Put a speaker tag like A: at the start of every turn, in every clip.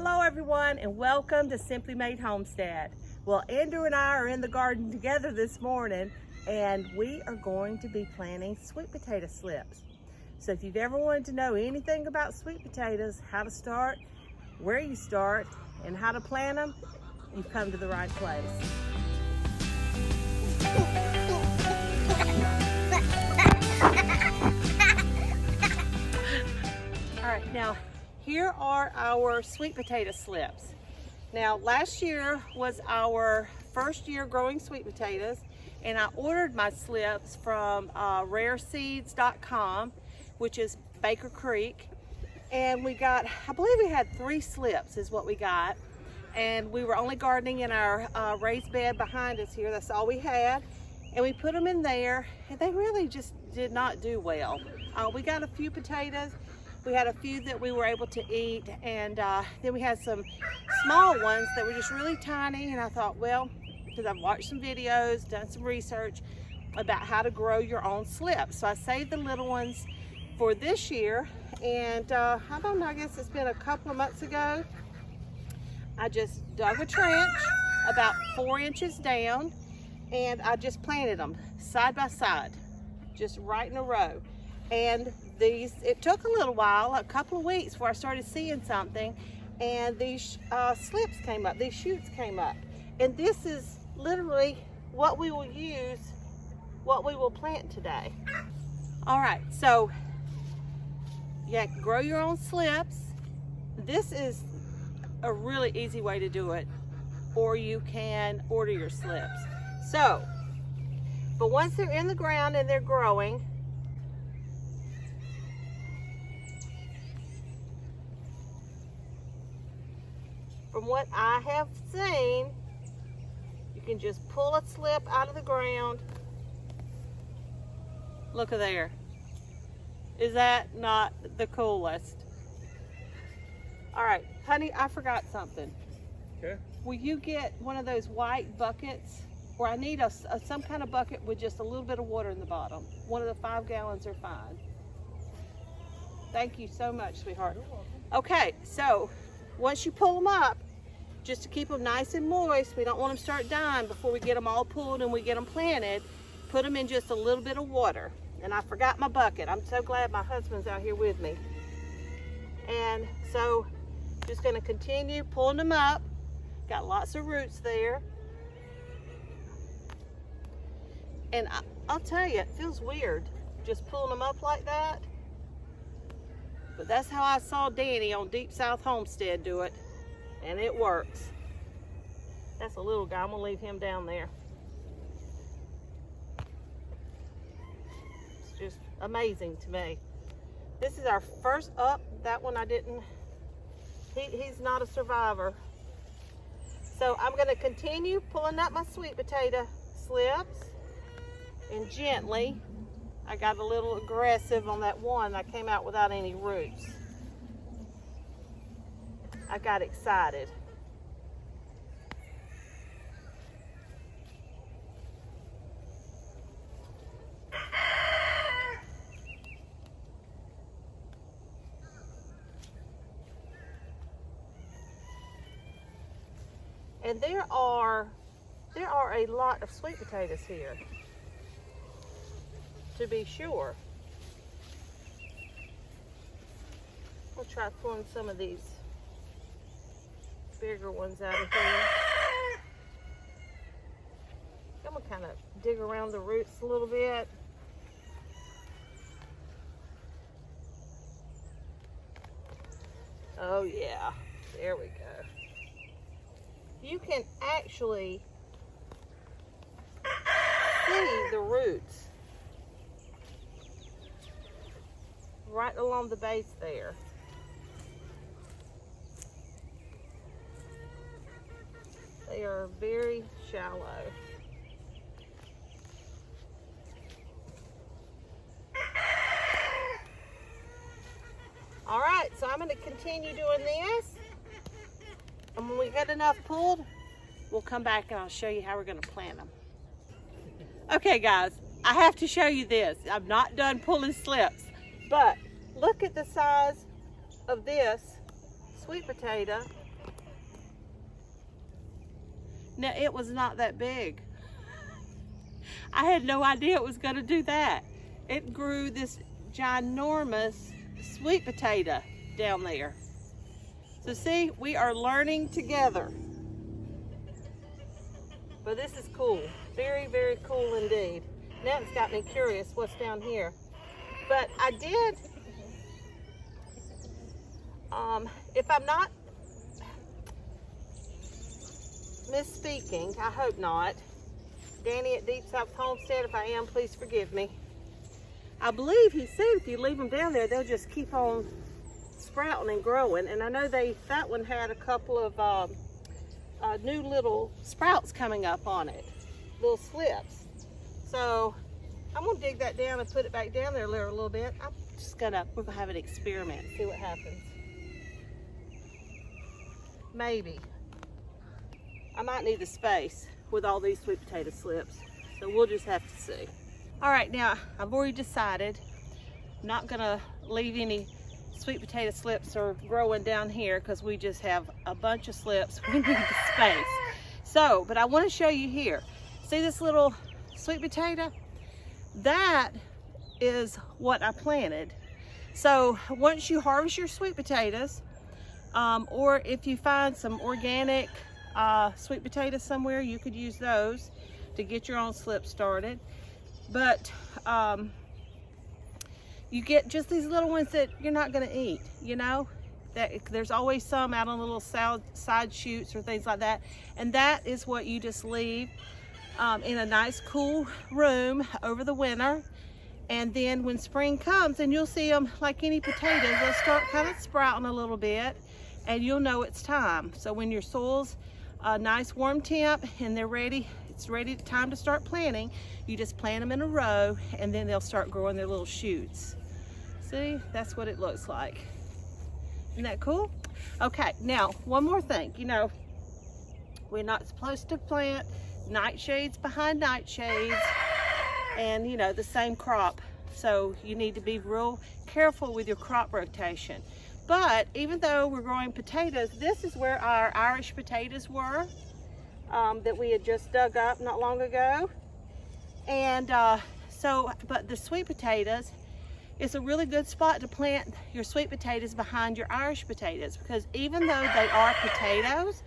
A: Hello everyone and welcome to Simply Made Homestead. Well, Andrew and I are in the garden together this morning and we are going to be planting sweet potato slips. So if you've ever wanted to know anything about sweet potatoes, how to start, where you start, and how to plant them, you've come to the right place. All right, now here are our sweet potato slips. Now last year was our first year growing sweet potatoes, and I ordered my slips from rareseeds.com, which is Baker Creek, and we got, I believe we had 3 slips is what we got, and we were only gardening in our raised bed behind us here. That's all we had, and we put them in there and they really just did not do well. We got a few potatoes. We had a few that we were able to eat, and then we had some small ones that were just really tiny, and I thought, well, because I've watched some videos, done some research about how to grow your own slips. So I saved the little ones for this year, and I don't know, I guess it's been a couple of months ago, I just dug a trench about 4 inches down, and I just planted them side by side, just right in a row. And these, it took a little while, a couple of weeks before I started seeing something, and these slips came up, these shoots came up. And this is literally what we will use, what we will plant today. All right, so yeah, grow your own slips. This is a really easy way to do it, or you can order your slips. So, but once they're in the ground and they're growing, from what I have seen, you can just pull a slip out of the ground. Look at there. Is that not the coolest? All right, honey, I forgot something.
B: Okay.
A: Will you get one of those white buckets? Or I need some kind of bucket with just a little bit of water in the bottom. One of the 5 gallons are fine. Thank you so much, sweetheart.
B: You're welcome.
A: Okay, so once you pull them up, just to keep them nice and moist, we don't want them to start dying before we get them all pulled and we get them planted, put them in just a little bit of water. And I forgot my bucket. I'm so glad my husband's out here with me. And so just gonna continue pulling them up. Got lots of roots there. And I'll tell you, it feels weird just pulling them up like that. But that's how I saw Danny on Deep South Homestead do it. And it works. That's a little guy. I'm gonna leave him down there. It's just amazing to me. This is our first up. That one I didn't, he's not a survivor. So I'm gonna continue pulling up my sweet potato slips, and gently, I got a little aggressive on that one. I came out without any roots. I got excited. And there are a lot of sweet potatoes here, to be sure. We'll try pulling some of these bigger ones out of here. I'm gonna kind of dig around the roots a little bit. Oh yeah, there we go. You can actually see the roots right along the base there. They are very shallow. All right, so I'm going to continue doing this. And when we get enough pulled, we'll come back and I'll show you how we're going to plant them. Okay, guys, I have to show you this. I'm not done pulling slips, but look at the size of this sweet potato Now, it was not that big. I had no idea it was going to do that. It grew this ginormous sweet potato down there. So see, we are learning together. But this is cool. Very, very cool indeed. Now it's got me curious what's down here. But I did, if I'm not misspeaking, I hope not. Danny at Deep South Homestead, if I am, please forgive me. I believe he said if you leave them down there, they'll just keep on sprouting and growing. And I know that one had a couple of new little sprouts coming up on it, little slips. So I'm gonna dig that down and put it back down there a little bit. We're gonna have an experiment, see what happens. Maybe. I might need the space with all these sweet potato slips. So we'll just have to see. All right, now I've already decided I'm not gonna leave any sweet potato slips or growing down here because we just have a bunch of slips. We need the space. So, but I want to show you here. See this little sweet potato? That is what I planted. So once you harvest your sweet potatoes, or if you find some organic sweet potatoes somewhere, you could use those to get your own slip started. But you get just these little ones that you're not going to eat, you know. There's always some out on the little side shoots or things like that, and that is what you just leave in a nice cool room over the winter. And then when spring comes, and you'll see them like any potatoes, they'll start kind of sprouting a little bit, and you'll know it's time. So when your soil's a nice warm temp and they're ready, it's ready, time to start planting, you just plant them in a row, and then they'll start growing their little shoots. See, that's what it looks like. Isn't that cool? Okay, now one more thing. You know, we're not supposed to plant nightshades behind nightshades and, you know, the same crop. So you need to be real careful with your crop rotation. But even though we're growing potatoes, this is where our Irish potatoes were that we had just dug up not long ago. And but the sweet potatoes, it's a really good spot to plant your sweet potatoes behind your Irish potatoes, because even though they are potatoes,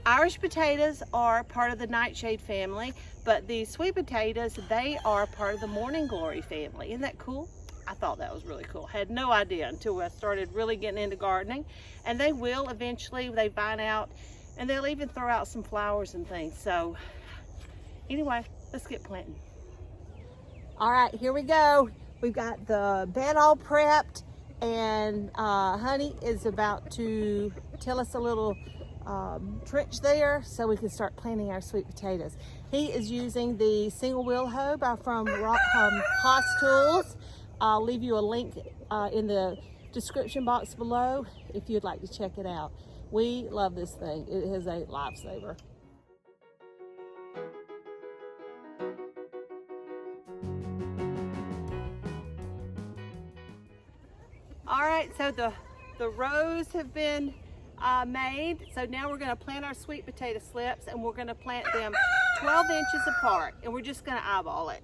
A: Irish potatoes are part of the nightshade family, but these sweet potatoes, they are part of the morning glory family. Isn't that cool? I thought that was really cool. Had no idea until I started really getting into gardening. And they will eventually, they vine out, and they'll even throw out some flowers and things. So anyway, let's get planting. All right, here we go. We've got the bed all prepped, and Honey is about to tell us a little trench there so we can start planting our sweet potatoes. He is using the single wheel hoe from Haas Tools. I'll leave you a link in the description box below if you'd like to check it out. We love this thing. It is a lifesaver. All right, so the rows have been made. So now we're going to plant our sweet potato slips, and we're going to plant them 12 inches apart, and we're just going to eyeball it.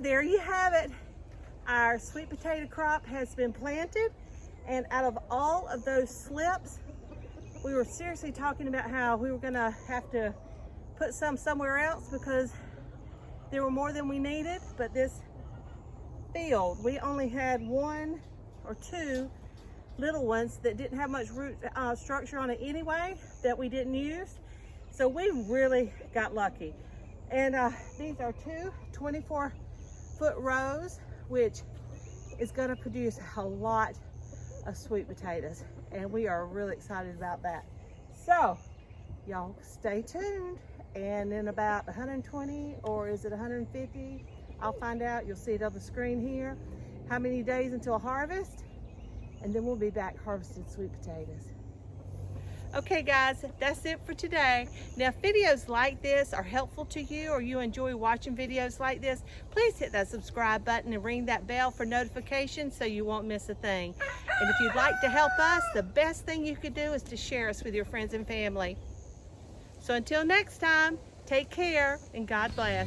A: there you have it. Our sweet potato crop has been planted, and out of all of those slips, we were seriously talking about how we were gonna have to put some somewhere else because there were more than we needed. But this field, we only had one or two little ones that didn't have much root structure on it anyway that we didn't use. So we really got lucky. And these are two 24-foot rows, which is going to produce a lot of sweet potatoes, and we are really excited about that. So y'all stay tuned, and in about 120, or is it 150, I'll find out. You'll see it on the screen here, how many days until harvest, and then we'll be back harvesting sweet potatoes. Okay guys, that's it for today. Now if videos like this are helpful to you, or you enjoy watching videos like this, please hit that subscribe button and ring that bell for notifications so you won't miss a thing. And if you'd like to help us, the best thing you could do is to share us with your friends and family. So until next time, take care and God bless.